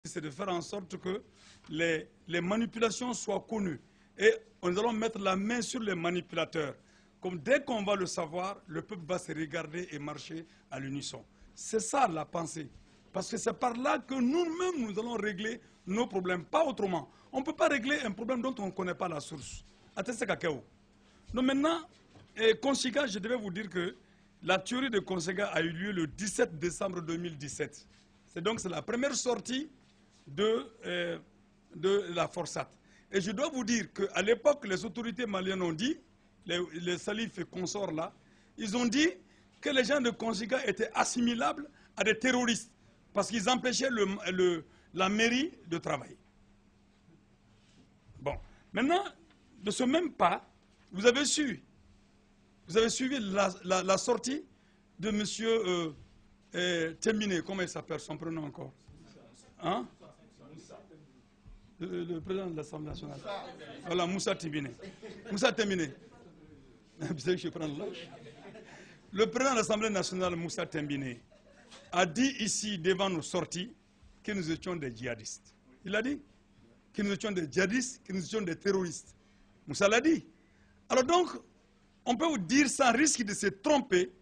c'est de faire en sorte que les manipulations soient connues. Et nous allons mettre la main sur les manipulateurs. Comme dès qu'on va le savoir, le peuple va se regarder et marcher à l'unisson. C'est ça la pensée. Parce que c'est par là que nous-mêmes, nous allons régler nos problèmes, pas autrement. On ne peut pas régler un problème dont on ne connaît pas la source. Donc maintenant, Consiga, je devais vous dire que la théorie de Consiga a eu lieu le 17 décembre 2017. C'est la première sortie de la Forsat. Et je dois vous dire qu'à l'époque, les autorités maliennes ont dit, les Salif et consorts là, ils ont dit que les gens de Consiga étaient assimilables à des terroristes parce qu'ils empêchaient la mairie de travailler. Bon, maintenant, de ce même pas, vous avez suivi la sortie de M. Tembine, comment il s'appelle son prénom encore, hein? Le président de l'Assemblée nationale. Voilà, Moussa Tembine. Moussa Tembine. Vous savez que je prends l'âge. Le président de l'Assemblée nationale, Moussa Tembine, a dit ici, devant nos sorties, que nous étions des djihadistes. Il a dit que nous étions des djihadistes, que nous étions des terroristes. Moussa l'a dit. Alors donc, on peut vous dire sans risque de se tromper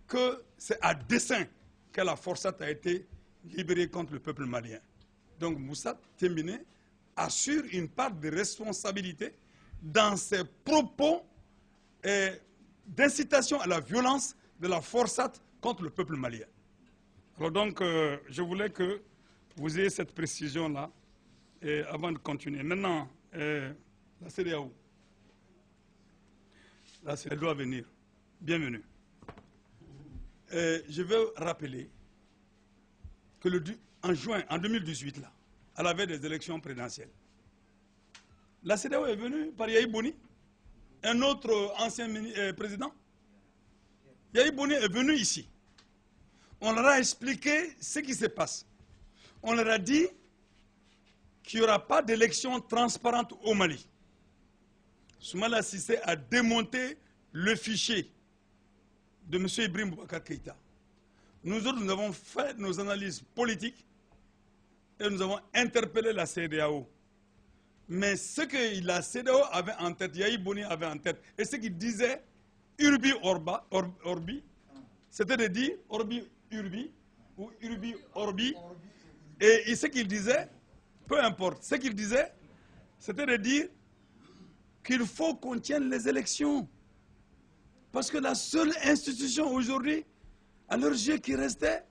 que c'est à dessein que la Forsat a été libérée contre le peuple malien. Donc Moussa Tembine assure une part de responsabilité dans ses propos d'incitation à la violence de la Forsat contre le peuple malien. Alors donc, je voulais que vous ayez cette précision-là avant de continuer. Maintenant, la CEDEAO. Là, elle doit venir. Bienvenue. Je veux rappeler que en 2018, là, à la veille des élections présidentielles, la CEDEAO est venue par Yahi Boni, un autre ancien président. Yahi Boni est venu ici. On leur a expliqué ce qui se passe. On leur a dit qu'il n'y aura pas d'élection transparente au Mali. Soumaïla Cissé a démonté le fichier de M. Ibrahim Boubacar Keïta. Nous autres, nous avons fait nos analyses politiques et nous avons interpellé la CEDEAO. Mais ce que la CEDEAO avait en tête, Yahi Boni avait en tête, et ce qu'il disait, Urbi Orbi, c'était de dire Orbi Urbi ou Urbi Orbi. Et ce qu'il disait, peu importe, ce qu'il disait, c'était de dire qu'il faut qu'on tienne les élections. Parce que la seule institution aujourd'hui, à leurs yeux, qui restait,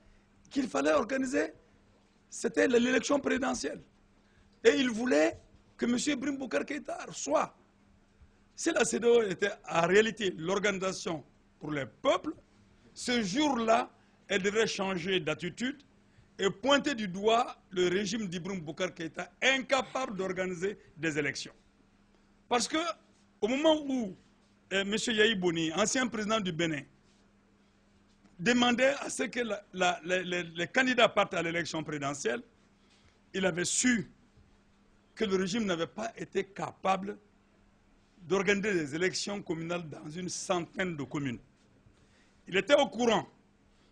qu'il fallait organiser, c'était l'élection présidentielle. Et ils voulaient que M. Ibrahim Boubacar Keïta soit. Si la CEDEAO était en réalité l'organisation pour les peuples, ce jour-là, elle devrait changer d'attitude et pointer du doigt le régime d'Ibrahim Boubacar Keïta incapable d'organiser des élections. Parce que au moment où M. Yahi Boni, ancien président du Bénin, demandait à ce que les candidats partent à l'élection présidentielle, il avait su que le régime n'avait pas été capable d'organiser des élections communales dans une centaine de communes. Il était au courant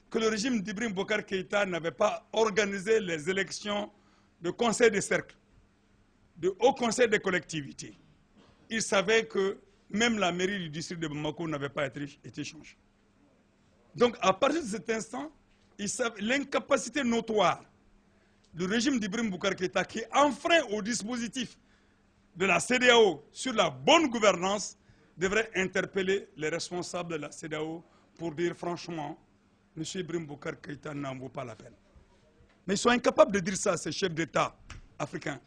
que le régime d'Ibrahim Boubacar Keïta n'avait pas organisé les élections de conseil de cercle, de haut conseil des collectivités. Il savait que même la mairie du district de Bamako n'avait pas été changée. Donc à partir de cet instant, l'incapacité notoire du régime d'Ibrahim Boubacar Keïta qui enfreint au dispositif de la CEDEAO sur la bonne gouvernance devrait interpeller les responsables de la CEDEAO pour dire franchement, M. Ibrahim Boubacar Keïta n'en vaut pas la peine. Mais ils sont incapables de dire ça à ces chefs d'État africains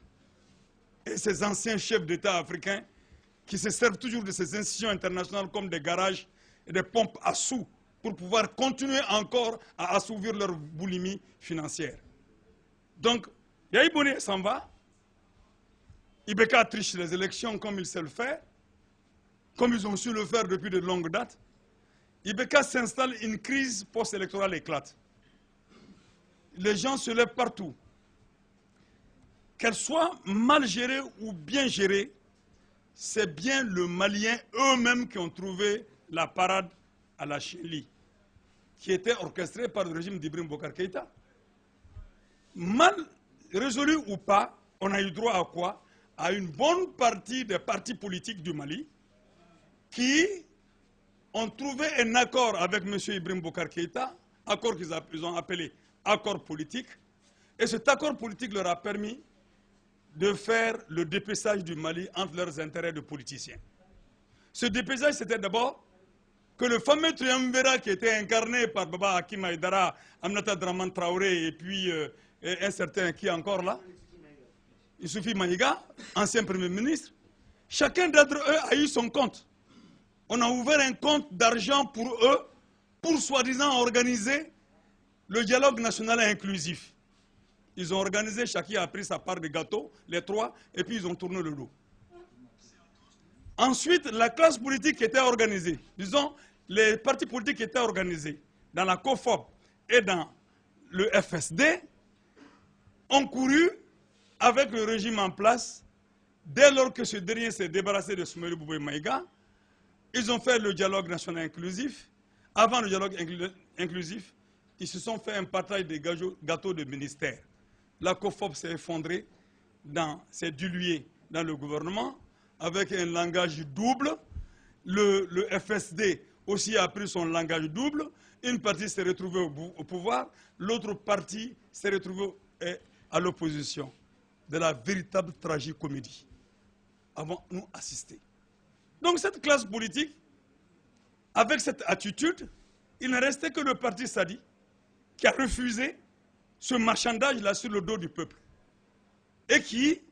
et ces anciens chefs d'État africains qui se servent toujours de ces institutions internationales comme des garages et des pompes à sous pour pouvoir continuer encore à assouvir leur boulimie financière. Donc, Yahi Boni s'en va, Ibeka triche les élections comme il sait le faire, comme ils ont su le faire depuis de longues dates. Ibeka s'installe, une crise post-électorale éclate. Les gens se lèvent partout. Qu'elle soit mal gérée ou bien gérée, c'est bien le Malien eux-mêmes qui ont trouvé la parade à la Chélie, qui était orchestrée par le régime d'Ibrahim Boubacar Keïta. Mal résolu ou pas, on a eu droit à quoi? À une bonne partie des partis politiques du Mali qui ont trouvé un accord avec M. Ibrahim Boubacar Keïta, accord qu'ils ont appelé accord politique, et cet accord politique leur a permis de faire le dépeçage du Mali entre leurs intérêts de politiciens. Ce dépeçage, c'était d'abord que le fameux triumvirat qui était incarné par Baba Hakim Haïdara, Aminata Draman Traoré et puis un certain qui est encore là, Issoufi Maïga, ancien Premier ministre, chacun d'entre eux a eu son compte. On a ouvert un compte d'argent pour eux, pour soi-disant organiser le dialogue national inclusif. Ils ont organisé, chacun a pris sa part de gâteau, les trois, et puis ils ont tourné le dos. Ensuite, la classe politique qui était organisée, disons, les partis politiques qui étaient organisés dans la COFOP et dans le FSD, ont couru avec le régime en place, dès lors que ce dernier s'est débarrassé de Soumaïla Bouboué Maïga. Ils ont fait le dialogue national inclusif. Avant le dialogue inclusif, ils se sont fait un partage des gâteaux de ministère. La COFOP s'est effondrée, s'est diluée dans le gouvernement, avec un langage double. Le FSD aussi a pris son langage double. Une partie s'est retrouvée au pouvoir, l'autre partie s'est retrouvée à l'opposition. De la véritable tragicomédie. Avons-nous assisté? Donc cette classe politique, avec cette attitude, il ne restait que le parti Sadi, qui a refusé ce marchandage-là sur le dos du peuple. Et qui,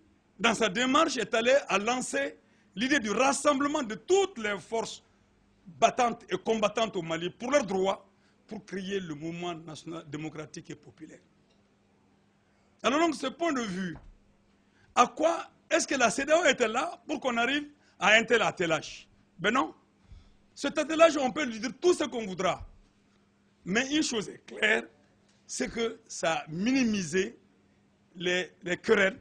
dans sa démarche, est allé à lancer l'idée du rassemblement de toutes les forces battantes et combattantes au Mali pour leurs droits, pour créer le mouvement national démocratique et populaire. Alors donc, ce point de vue, à quoi est-ce que la CEDEAO était là pour qu'on arrive à un tel attelage? Ben non. Cet attelage, on peut lui dire tout ce qu'on voudra. Mais une chose est claire, c'est que ça a minimisé les querelles.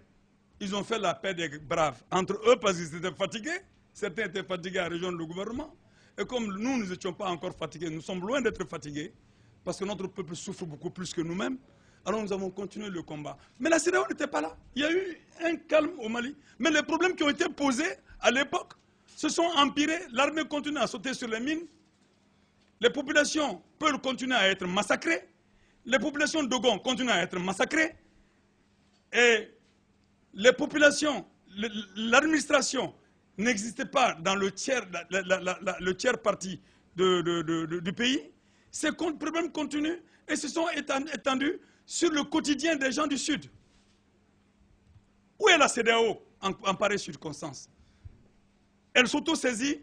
Ils ont fait la paix des braves entre eux parce qu'ils étaient fatigués. Certains étaient fatigués à rejoindre le gouvernement. Et comme nous n'étions pas encore fatigués, nous sommes loin d'être fatigués, parce que notre peuple souffre beaucoup plus que nous-mêmes, alors nous avons continué le combat. Mais la CEDEAO n'était pas là. Il y a eu un calme au Mali. Mais les problèmes qui ont été posés à l'époque se sont empirés. L'armée continue à sauter sur les mines. Les populations peuvent continuer à être massacrées. Les populations d'Ogon continuent à être massacrées. Et les populations, l'administration n'existait pas dans le tiers parti du pays. Ces problèmes continuent et se sont étendus sur le quotidien des gens du Sud. Où est la CEDEAO en pareille circonstance? Elle s'auto-saisit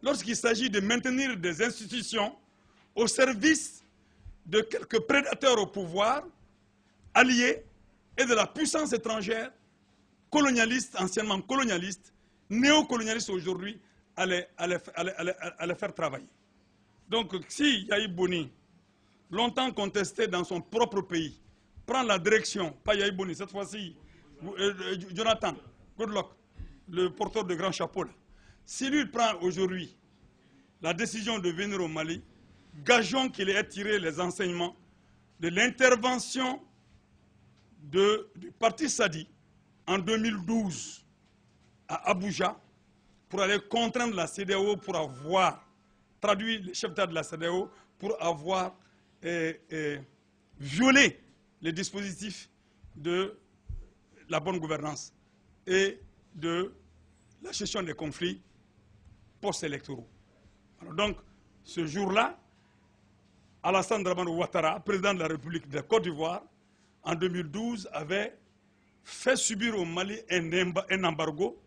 lorsqu'il s'agit de maintenir des institutions au service de quelques prédateurs au pouvoir, alliés, et de la puissance étrangère, colonialiste, anciennement colonialiste, néocolonialiste aujourd'hui, à les faire travailler. Donc si Yahi Boni, longtemps contesté dans son propre pays, prend la direction, pas Yahi Boni, cette fois-ci, Jonathan Goodluck, le porteur de grand chapeau, si lui prend aujourd'hui la décision de venir au Mali, gageons qu'il ait tiré les enseignements de l'intervention du parti Sadi en 2012 à Abuja pour aller contraindre la CEDEAO pour avoir traduit le chef d'État de la CEDEAO pour avoir violé les dispositifs de la bonne gouvernance et de la gestion des conflits post-électoraux. Donc, ce jour-là, Alassane Dramane Ouattara, président de la République de Côte d'Ivoire, en 2012, avait fait subir au Mali un embargo,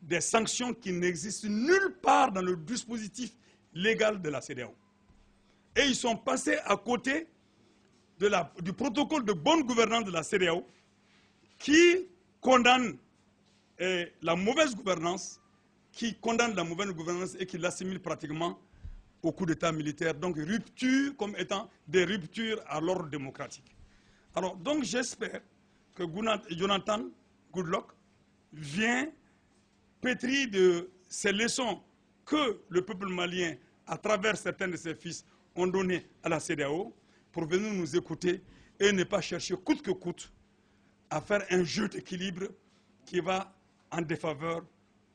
des sanctions qui n'existent nulle part dans le dispositif légal de la CEDEAO. Et ils sont passés à côté du protocole de bonne gouvernance de la CEDEAO qui condamne la mauvaise gouvernance, et qui l'assimile pratiquement au coup d'État militaire. Donc rupture comme étant des ruptures à l'ordre démocratique. Alors donc j'espère que Jonathan Goodluck vient pétri de ces leçons que le peuple malien, à travers certains de ses fils, ont donné à la CEDEAO pour venir nous écouter et ne pas chercher coûte que coûte à faire un jeu d'équilibre qui va en défaveur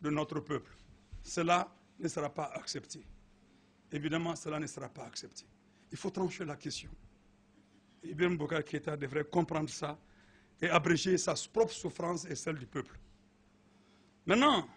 de notre peuple. Cela ne sera pas accepté. Évidemment, cela ne sera pas accepté. Il faut trancher la question. Ibrahim Boubacar Keïta devrait comprendre ça et abréger sa propre souffrance et celle du peuple. Maintenant,